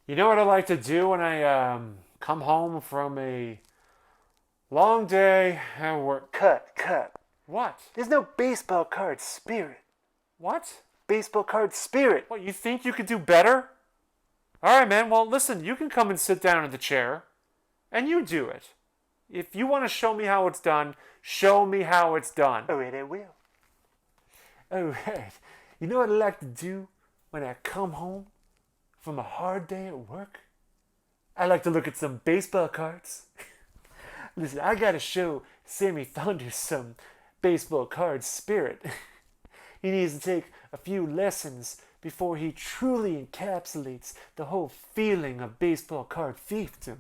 You know what I like to do when I come home from a long day at work? Cut. What? There's no baseball card spirit. What? Baseball card spirit. What, you think you could do better? All right, man. Well, listen, you can come and sit down in the chair and you do it. If you want to show me how it's done, show me how it's done. All right, I will. All right. You know what I like to do when I come home from a hard day at work? I like to look at some baseball cards. Listen, I gotta show Sammy Thunder some baseball card spirit. He needs to take a few lessons before he truly encapsulates the whole feeling of baseball card fiefdom.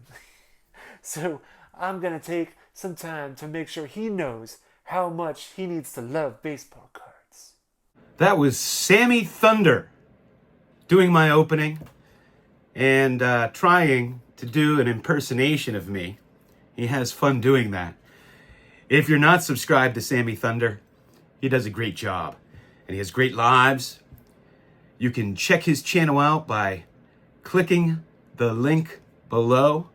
So I'm gonna take some time to make sure he knows how much he needs to love baseball cards. That was Sammy Thunder doing my opening and trying to do an impersonation of me. He has fun doing that. If you're not subscribed to Sammy Thunder, he does a great job and he has great lives. You can check his channel out by clicking the link below.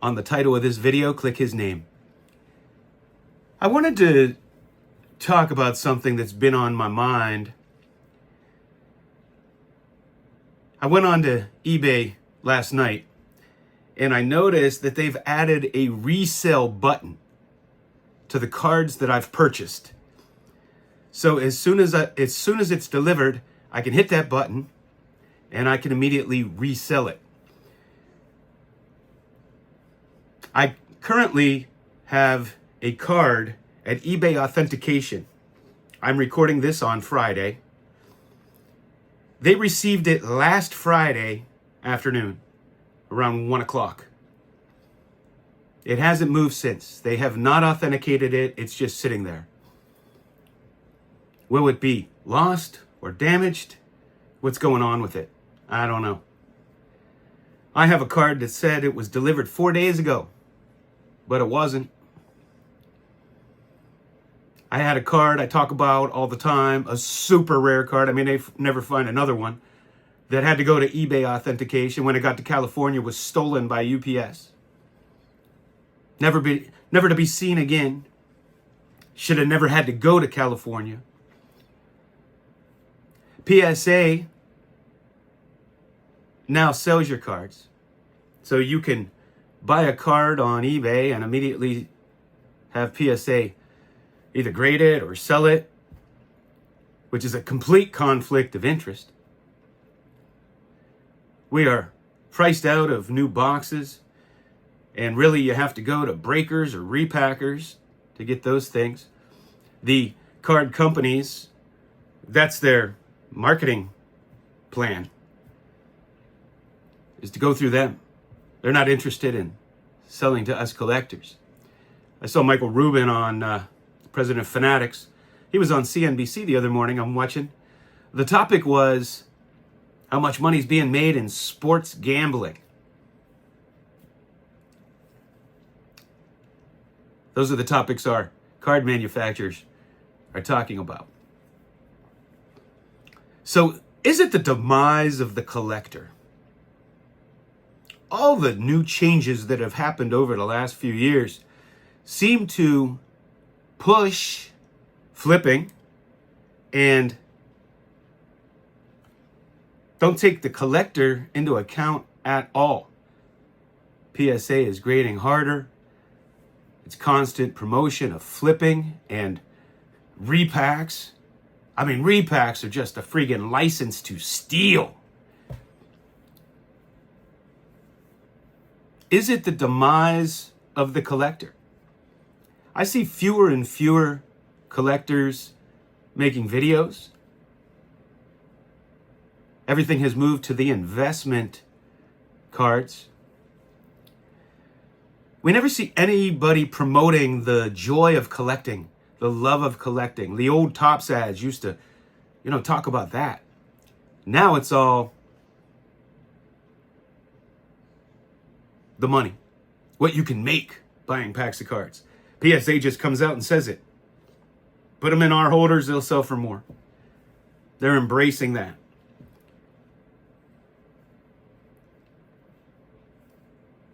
On the title of this video, click his name. I wanted to talk about something that's been on my mind. I went on to eBay last night and I noticed that they've added a resale button to the cards that I've purchased. So as soon as it's delivered, I can hit that button and I can immediately resell it. I currently have a card at eBay Authentication. I'm recording this on Friday. They received it last Friday afternoon, around 1 o'clock. It hasn't moved since. They have not authenticated it. It's just sitting there. Will it be lost or damaged? What's going on with it? I don't know. I have a card that said it was delivered 4 days ago, but it wasn't. I had a card I talk about all the time, a super rare card. I mean, they never find another one, that had to go to eBay Authentication. When it got to California, was stolen by UPS. Never to be seen again. Should have never had to go to California. PSA now sells your cards. So you can buy a card on eBay and immediately have PSA either grade it or sell it, which is a complete conflict of interest. We are priced out of new boxes, and really you have to go to breakers or repackers to get those things. The card companies, that's their marketing plan, is to go through them. They're not interested in selling to us collectors. I saw Michael Rubin on President of Fanatics. He was on CNBC the other morning. I'm watching. The topic was how much money is being made in sports gambling. Those are the topics our card manufacturers are talking about. So, is it the demise of the collector? All the new changes that have happened over the last few years seem to push flipping and don't take the collector into account at all. PSA is grading harder. It's constant promotion of flipping and repacks. I mean, repacks are just a friggin' license to steal. Is it the demise of the collector? I see fewer and fewer collectors making videos. Everything has moved to the investment cards. We never see anybody promoting the joy of collecting, the love of collecting. The old Topps ads used to, talk about that. Now it's all the money, what you can make buying packs of cards. PSA just comes out and says it. Put them in our holders, they'll sell for more. They're embracing that.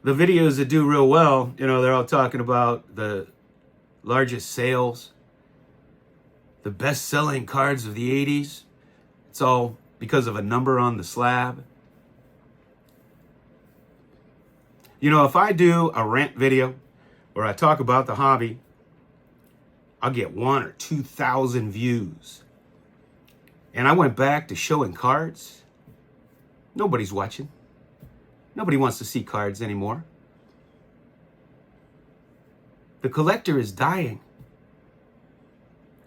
the videos that do real well, they're all talking about the largest sales, the best-selling cards of the 80s. It's all because of a number on the slab. If I do a rant video where I talk about the hobby, I'll get 1,000 or 2,000 views. And I went back to showing cards. Nobody's watching. Nobody wants to see cards anymore. The collector is dying.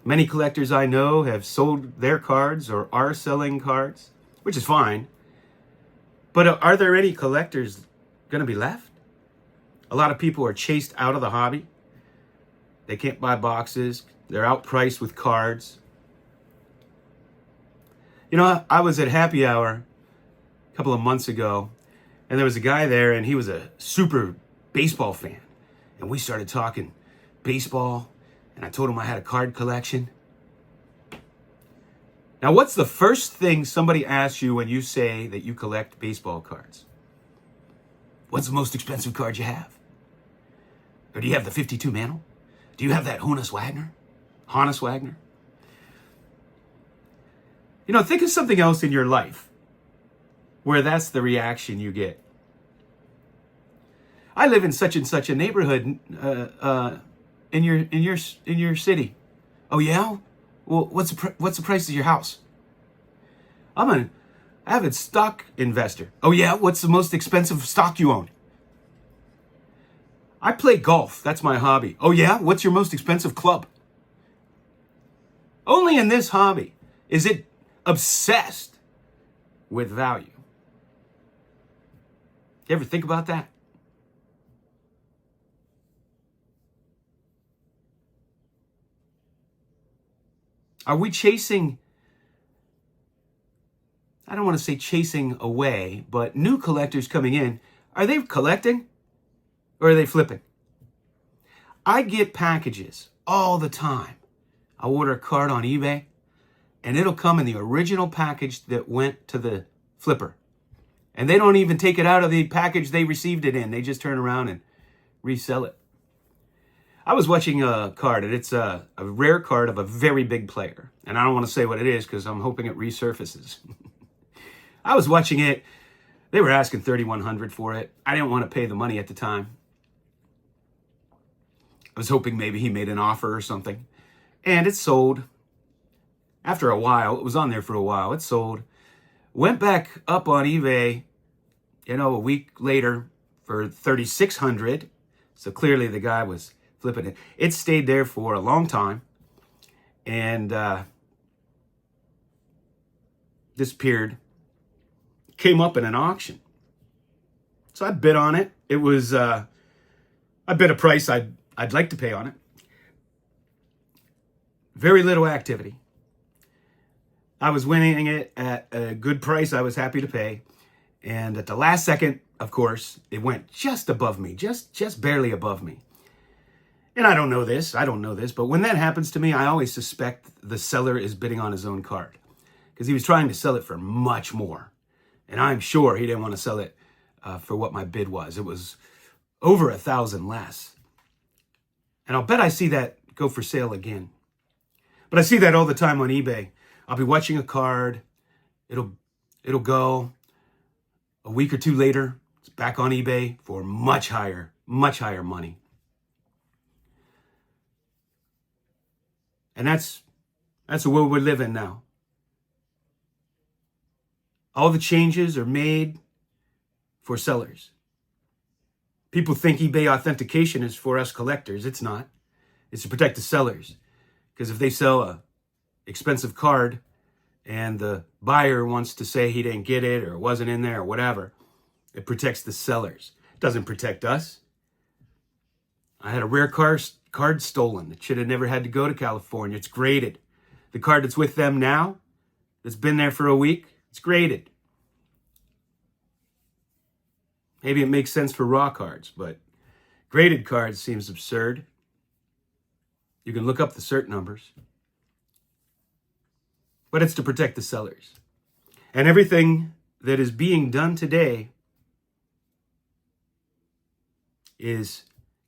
Many collectors I know have sold their cards or are selling cards, which is fine. But are there any collectors going to be left? A lot of people are chased out of the hobby. They can't buy boxes. They're outpriced with cards. I was at happy hour a couple of months ago, and there was a guy there, and he was a super baseball fan. And we started talking baseball, and I told him I had a card collection. Now, what's the first thing somebody asks you when you say that you collect baseball cards? What's the most expensive card you have? Or do you have the 52 Mantle? Do you have that Honus Wagner? Think of something else in your life where that's the reaction you get. I live in such and such a neighborhood in your city. Oh yeah? Well, what's the price of your house? I'm an avid stock investor. Oh yeah? What's the most expensive stock you own? I play golf. That's my hobby. Oh yeah? What's your most expensive club? Only in this hobby is it obsessed with value. You ever think about that? Are we chasing, I don't want to say chasing away, but new collectors coming in, are they collecting or are they flipping? I get packages all the time. I order a card on eBay and it'll come in the original package that went to the flipper. And they don't even take it out of the package they received it in. They just turn around and resell it. I was watching a card, and it's a rare card of a very big player. And I don't want to say what it is because I'm hoping it resurfaces. I was watching it. They were asking $3,100 for it. I didn't want to pay the money at the time. I was hoping maybe he made an offer or something. And it sold. After a while, it was on there for a while. It sold. Went back up on eBay, a week later for $3,600. So clearly the guy was flipping it. It stayed there for a long time and disappeared. Came up in an auction. So I bid on it. It was, I bid a price I'd like to pay on it. Very little activity. I was winning it at a good price I was happy to pay. And at the last second, of course, it went just above me, just barely above me. And I don't know this, but when that happens to me, I always suspect the seller is bidding on his own card because he was trying to sell it for much more. And I'm sure he didn't want to sell it for what my bid was. It was over 1,000 less. And I'll bet I see that go for sale again. But I see that all the time on eBay. I'll be watching a card. It'll go. A week or two later, it's back on eBay for much higher money. And that's the world we live in now. All the changes are made for sellers. People think eBay authentication is for us collectors. It's not. It's to protect the sellers. Because if they sell a expensive card and the buyer wants to say he didn't get it or it wasn't in there or whatever, it protects the sellers. It doesn't protect us. I had a rare card stolen. It should have never had to go to California. It's graded. The card that's with them now, that's been there for a week, it's graded. Maybe it makes sense for raw cards, but graded cards seems absurd. You can look up the cert numbers. But it's to protect the sellers. And everything that is being done today is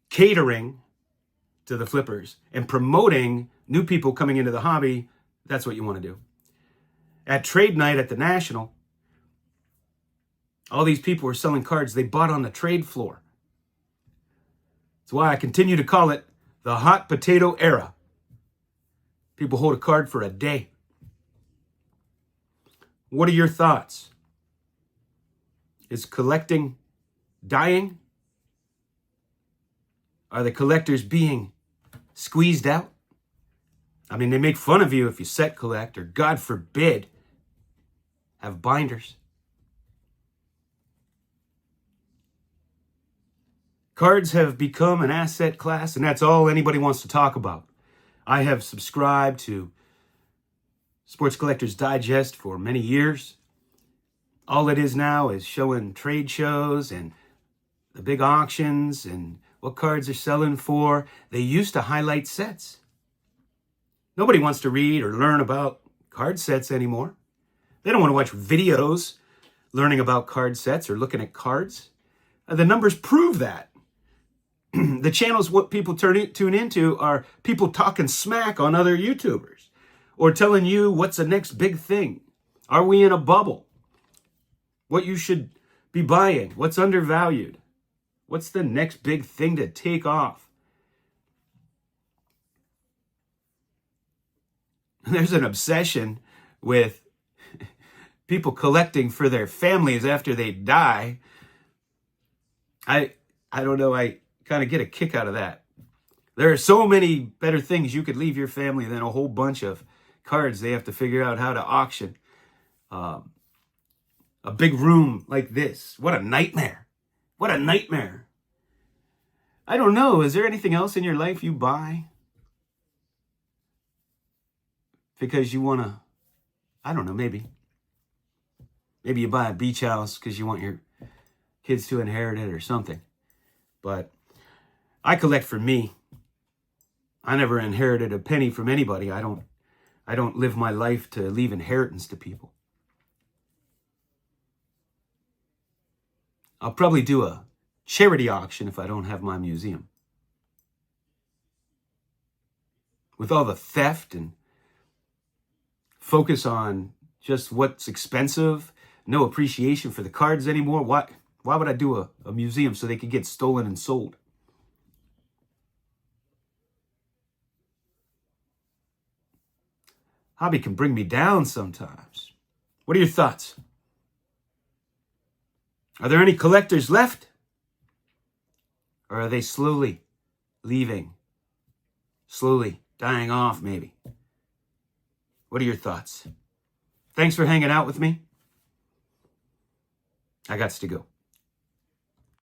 catering to the flippers and promoting new people coming into the hobby. That's what you want to do. At trade night at the National, all these people were selling cards they bought on the trade floor. That's why I continue to call it the hot potato era. People hold a card for a day. What are your thoughts? Is collecting dying? Are the collectors being squeezed out? I mean, they make fun of you if you set collect, or God forbid, have binders. Cards have become an asset class, and that's all anybody wants to talk about. I have subscribed to Sports Collectors Digest for many years. All it is now is showing trade shows and the big auctions and what cards are selling for. They used to highlight sets. Nobody wants to read or learn about card sets anymore. They don't want to watch videos learning about card sets or looking at cards. The numbers prove that. The channels what people tune into are people talking smack on other YouTubers or telling you what's the next big thing. Are we in a bubble? What you should be buying? What's undervalued? What's the next big thing to take off? There's an obsession with people collecting for their families after they die. I don't know, I kind of get a kick out of that. There are so many better things you could leave your family than a whole bunch of cards they have to figure out how to auction. A big room like this. What a nightmare. What a nightmare. I don't know. Is there anything else in your life you buy because you want to, I don't know, maybe. Maybe you buy a beach house because you want your kids to inherit it or something. But I collect for me. I never inherited a penny from anybody. I don't live my life to leave inheritance to people. I'll probably do a charity auction if I don't have my museum. With all the theft and focus on just what's expensive, no appreciation for the cards anymore, why would I do a museum so they could get stolen and sold? Hobby can bring me down sometimes. What are your thoughts? Are there any collectors left? Or are they slowly leaving? Slowly dying off, maybe? What are your thoughts? Thanks for hanging out with me. I got to go.